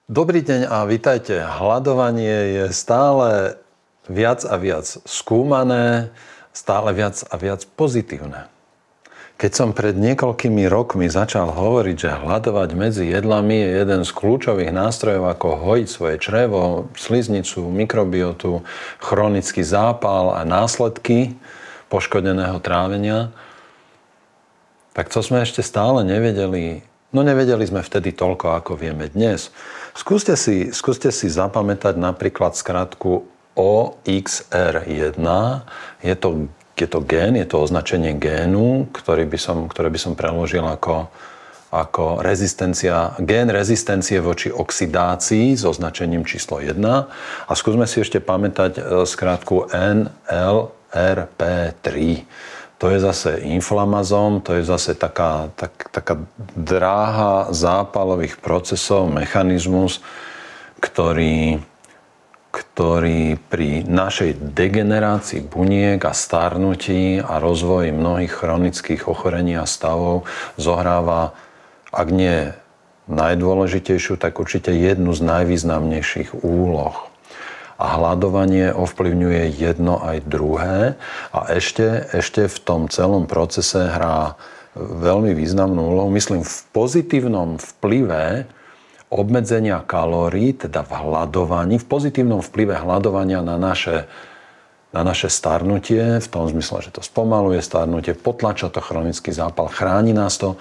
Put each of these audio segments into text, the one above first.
Dobrý deň a vitajte. Hladovanie je stále viac a viac skúmané, stále viac a viac pozitívne. Keď som pred niekoľkými rokmi začal hovoriť, že hladovať medzi jedlami je jeden z kľúčových nástrojov, ako hojiť svoje črevo, sliznicu, mikrobiotu, chronický zápal a následky poškodeného trávenia, tak to sme ešte stále nevedeli. No nevedeli sme vtedy toľko, ako vieme dnes. Skúste si zapamätať napríklad skratku OXR1. Je to gén, je to označenie génu, ktoré by som preložil ako gén rezistencie voči oxidácii s označením číslo 1. A skúsme si ešte pamätať skratku NLRP3. To je zase inflamazóm, to je zase taká dráha zápalových procesov, mechanizmus, ktorý pri našej degenerácii buniek a starnutí a rozvoji mnohých chronických ochorení a stavov zohráva, ak nie najdôležitejšiu, tak určite jednu z najvýznamnejších úloh. A hladovanie ovplyvňuje jedno aj druhé a ešte v tom celom procese hrá veľmi významnú úlohu. Myslím, v pozitívnom vplyve obmedzenia kalórií, teda v hladovaní, v pozitívnom vplyve hladovania na naše starnutie, v tom zmysle, že to spomaluje starnutie, potlača to chronický zápal, chráni nás to.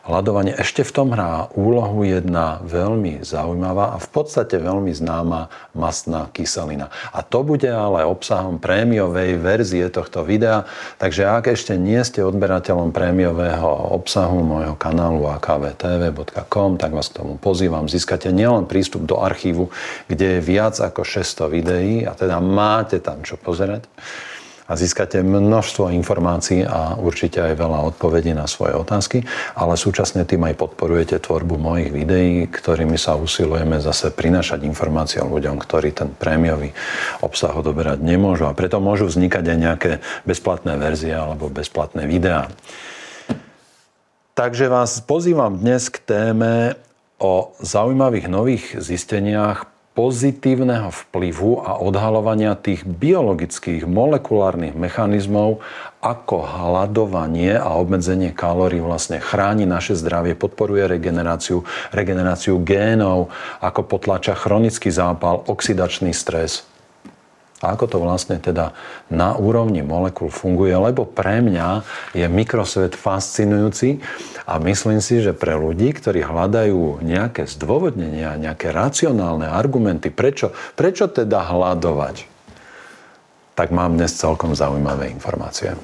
Hladovanie ešte v tom hrá úlohu jedna veľmi zaujímavá a v podstate veľmi známa mastná kyselina. A to bude ale obsahom prémiovej verzie tohto videa, takže ak ešte nie ste odberateľom prémiového obsahu môjho kanálu akvtv.com, tak vás k tomu pozývam. Získate nielen prístup do archívu, kde je viac ako 600 videí a teda máte tam čo pozerať, a získate množstvo informácií a určite aj veľa odpovedí na svoje otázky, ale súčasne tým aj podporujete tvorbu mojich videí, ktorými sa usilujeme zase prinášať informácie o ľuďom, ktorí ten prémiový obsah odoberať nemôžu, a preto môžu vznikať aj nejaké bezplatné verzie alebo bezplatné videá. Takže vás pozývam dnes k téme o zaujímavých nových zisteniach pozitívneho vplyvu a odhaľovania tých biologických molekulárnych mechanizmov, ako hladovanie a obmedzenie kalórií vlastne chráni naše zdravie, podporuje regeneráciu génov, ako potláča chronický zápal, oxidačný stres. A ako to vlastne teda na úrovni molekúl funguje, lebo pre mňa je mikrosvet fascinujúci a myslím si, že pre ľudí, ktorí hľadajú nejaké zdôvodnenia, nejaké racionálne argumenty, prečo teda hladovať, tak mám dnes celkom zaujímavé informácie.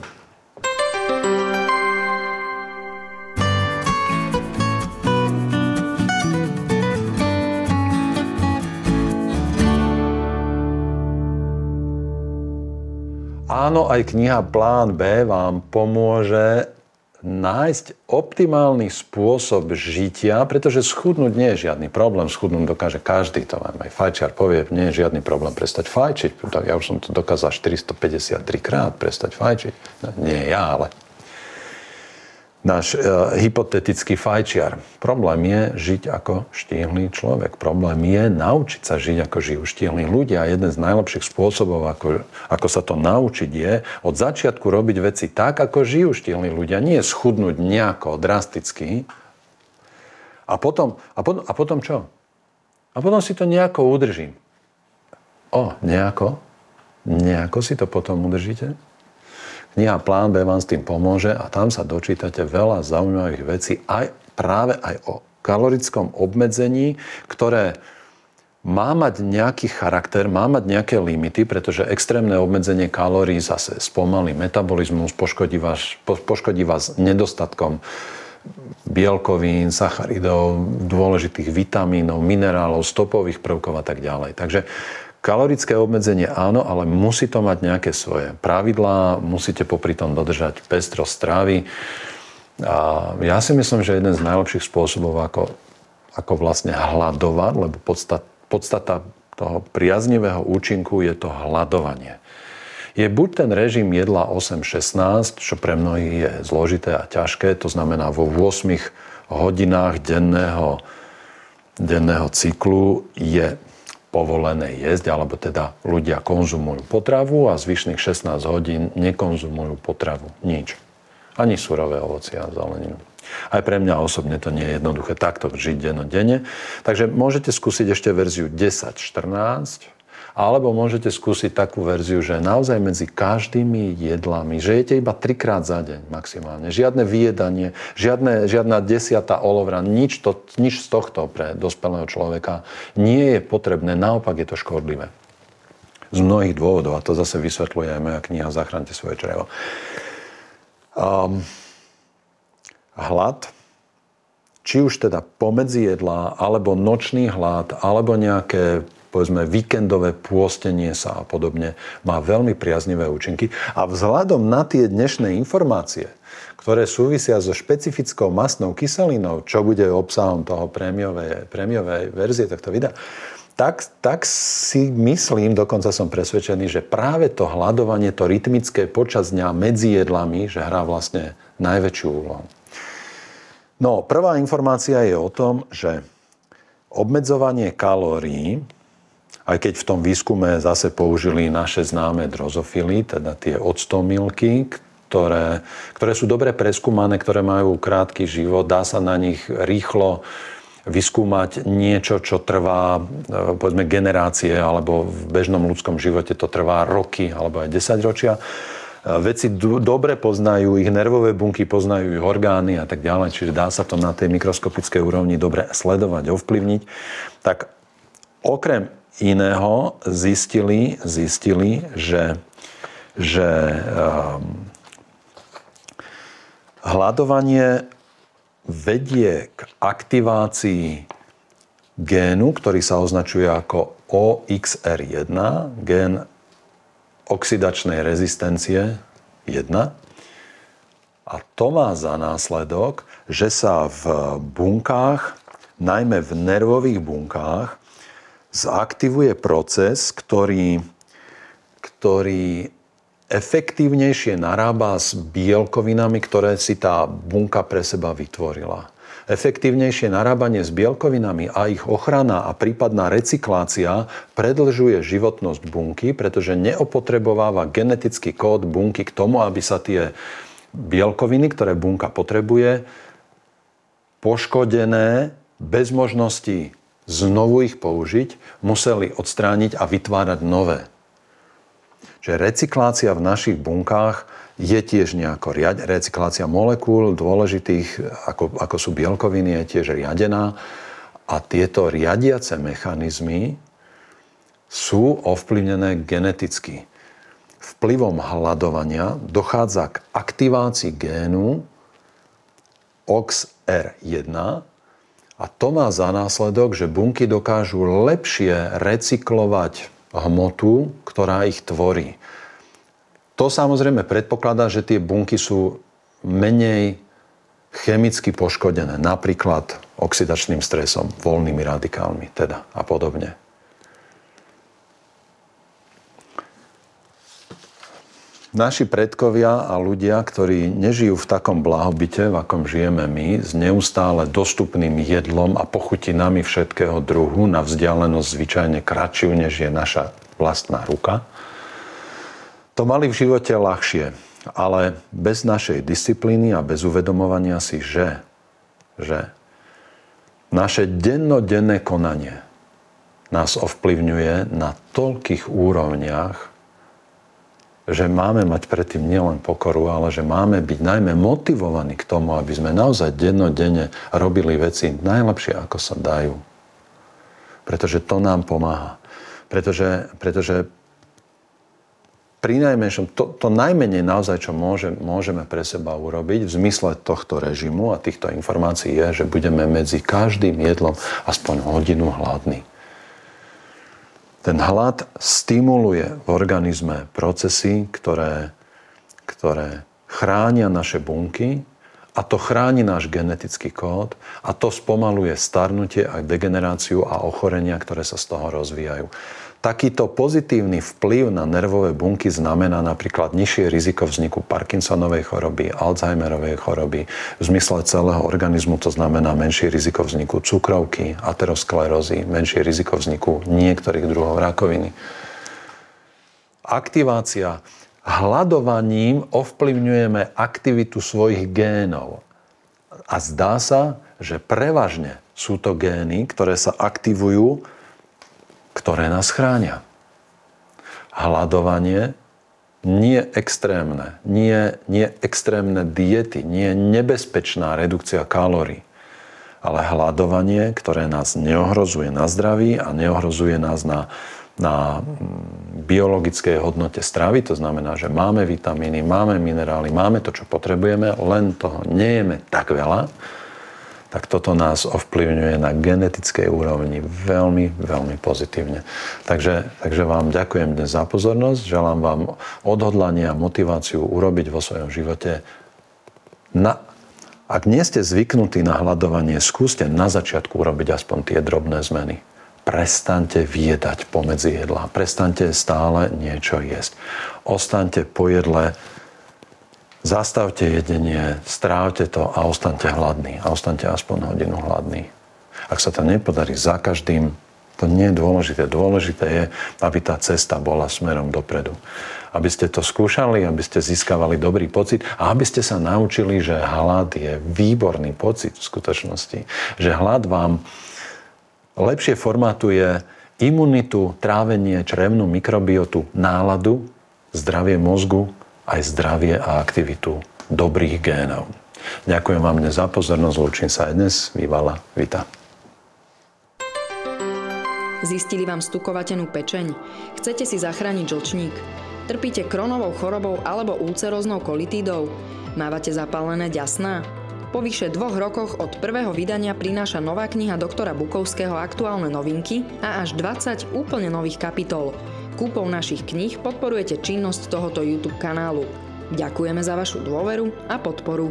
Áno, aj kniha Plán B vám pomôže nájsť optimálny spôsob žitia, pretože schudnúť nie je žiadny problém. Schudnúť dokáže každý, to vám aj fajčiar povie, nie je žiadny problém prestať fajčiť. Ja už som to dokázal 453 krát prestať fajčiť. No, nie ja, ale náš hypotetický fajčiar. Problém je žiť ako štíhly človek. Problém je naučiť sa žiť ako žijú štíhly ľudia. A jeden z najlepších spôsobov, ako sa to naučiť, je od začiatku robiť veci tak, ako žijú štíhly ľudia. Nie schudnúť nejako drasticky. A potom čo? A potom si to nejako udržím. Nejako si to potom udržíte? Kniha Plán B vám s tým pomôže a tam sa dočítate veľa zaujímavých vecí práve aj o kalorickom obmedzení, ktoré má mať nejaký charakter, má mať nejaké limity, pretože extrémne obmedzenie kalórií zase spomalí metabolizmus, poškodí vás nedostatkom bielkovín, sacharidov, dôležitých vitamínov, minerálov, stopových prvkov a tak ďalej. Takže kalorické obmedzenie áno, ale musí to mať nejaké svoje pravidlá, musíte popri tom dodržať pestrosť stravy. A ja si myslím, že jeden z najlepších spôsobov, ako vlastne hladovať, lebo podstata toho priaznivého účinku je to hladovanie. Je buď ten režim jedla 8-16, čo pre mnohých je zložité a ťažké, to znamená vo 8 hodinách denného denného cyklu je povolené jesť, alebo teda ľudia konzumujú potravu a zvyšných 16 hodín nekonzumujú potravu. Nič. Ani surové ovocie a zeleninu. Aj pre mňa osobne to nie je jednoduché takto žiť dennodenne. Takže môžete skúsiť ešte verziu 10-14, alebo môžete skúsiť takú verziu, že naozaj medzi každými jedlami, že jete iba 3-krát za deň maximálne. Žiadne vyjedanie, žiadna 10. olovra, nič z tohto pre dospelého človeka nie je potrebné, naopak je to škodlivé. Z mnohých dôvodov, a to zase vysvetľuje aj moja kniha Zachránte svoje črevo. Hlad, či už teda pomedzi jedlá, alebo nočný hlad, alebo nejaké, povedzme, víkendové pôstenie sa a podobne, má veľmi priaznivé účinky. A vzhľadom na tie dnešné informácie, ktoré súvisia so špecifickou mastnou kyselinou, čo bude obsahom toho prémiovej verzie tohto videa, tak si myslím, dokonca som presvedčený, že práve to hladovanie, to rytmické počas dňa medzi jedlami, že hrá vlastne najväčšiu úlohu. No, prvá informácia je o tom, že obmedzovanie kalórií, aj keď v tom výskume zase použili naše známe drozofily, teda tie octomilky, ktoré sú dobre preskúmané, ktoré majú krátky život, dá sa na nich rýchlo vyskúmať niečo, čo trvá, povedzme, generácie, alebo v bežnom ľudskom živote to trvá roky, alebo aj 10 ročia. Vedci dobre poznajú ich nervové bunky, poznajú ich orgány a tak ďalej, čiže dá sa to na tej mikroskopickej úrovni dobre sledovať, ovplyvniť. Tak okrem iného zistili, že hladovanie vedie k aktivácii génu, ktorý sa označuje ako OXR1, gén oxidačnej rezistencie 1. A to má za následok, že sa v bunkách, najmä v nervových bunkách, zaktivuje proces, ktorý efektívnejšie narába s bielkovinami, ktoré si tá bunka pre seba vytvorila. Efektívnejšie narábanie s bielkovinami a ich ochrana a prípadná recyklácia predĺžuje životnosť bunky, pretože neopotrebováva genetický kód bunky k tomu, aby sa tie bielkoviny, ktoré bunka potrebuje, poškodené, bez možnosti znovu ich použiť, museli odstrániť a vytvárať nové. Čiže recyklácia v našich bunkách je tiež nejako recyklácia molekúl dôležitých, ako sú bielkoviny, je tiež riadená. A tieto riadiace mechanizmy sú ovplyvnené geneticky. Vplyvom hladovania dochádza k aktivácii génu OXR1 a to má za následok, že bunky dokážu lepšie recyklovať hmotu, ktorá ich tvorí. To samozrejme predpokladá, že tie bunky sú menej chemicky poškodené, napríklad oxidačným stresom, voľnými radikálmi teda a podobne. Naši predkovia a ľudia, ktorí nežijú v takom blahobite, v akom žijeme my, s neustále dostupným jedlom a pochutinami všetkého druhu na vzdialenosť zvyčajne kratšiu, než je naša vlastná ruka, to mali v živote ľahšie, ale bez našej disciplíny a bez uvedomovania si, že naše dennodenné konanie nás ovplyvňuje na toľkých úrovniach, že máme mať predtým nielen pokoru, ale že máme byť najmä motivovaní k tomu, aby sme naozaj dennodenne robili veci najlepšie, ako sa dajú. Pretože to nám pomáha. Pretože pri najmenšom, to najmenej naozaj, čo môžeme pre seba urobiť v zmysle tohto režimu a týchto informácií je, že budeme medzi každým jedlom aspoň hodinu hladní. Ten hlad stimuluje v organizme procesy, ktoré chránia naše bunky a to chráni náš genetický kód a to spomaluje starnutie a degeneráciu a ochorenia, ktoré sa z toho rozvíjajú. Takýto pozitívny vplyv na nervové bunky znamená napríklad nižšie riziko vzniku Parkinsonovej choroby, Alzheimerovej choroby, v zmysle celého organizmu to znamená menšie riziko vzniku cukrovky, aterosklerózy, menšie riziko vzniku niektorých druhov rakoviny. Aktivácia. Hladovaním ovplyvňujeme aktivitu svojich génov. A zdá sa, že prevažne sú to gény, ktoré sa aktivujú, ktoré nás chránia. Hladovanie nie extrémne, nie extrémne diety, nie nebezpečná redukcia kalórií, ale hladovanie, ktoré nás neohrozuje na zdraví a neohrozuje nás na biologickej hodnote stravy. To znamená, že máme vitamíny, máme minerály, máme to, čo potrebujeme, len toho nejeme tak veľa, tak toto nás ovplyvňuje na genetickej úrovni veľmi, veľmi pozitívne. Takže vám ďakujem dnes za pozornosť, želám vám odhodlanie a motiváciu urobiť vo svojom živote. Ak nie ste zvyknutí na hladovanie, skúste na začiatku urobiť aspoň tie drobné zmeny. Prestaňte vyjedať pomedzi jedlá, prestaňte stále niečo jesť. Ostaňte po jedle, zastavte jedenie, strávte to a ostaňte hladní. A ostaňte aspoň hodinu hladní. Ak sa to nepodarí za každým, to nie je dôležité. Dôležité je, aby tá cesta bola smerom dopredu. Aby ste to skúšali, aby ste získavali dobrý pocit a aby ste sa naučili, že hlad je výborný pocit v skutočnosti. Že hlad vám lepšie formatuje imunitu, trávenie, črevnú mikrobiotu, náladu, zdravie mozgu, aj zdravie a aktivitu dobrých génov. Ďakujem vám dnes za pozornosť. Lúčim sa aj dnes. Vývala Vita. Zistili vám stukovatenú pečeň? Chcete si zachrániť žlčník? Trpíte Crohnovou chorobou alebo ulceróznou kolitídou? Mávate zapálené ďasná? Po vyše 2 rokoch od prvého vydania prináša nová kniha doktora Bukovského aktuálne novinky a až 20 úplne nových kapitol. Kúpou našich kníh podporujete činnosť tohoto YouTube kanálu. Ďakujeme za vašu dôveru a podporu.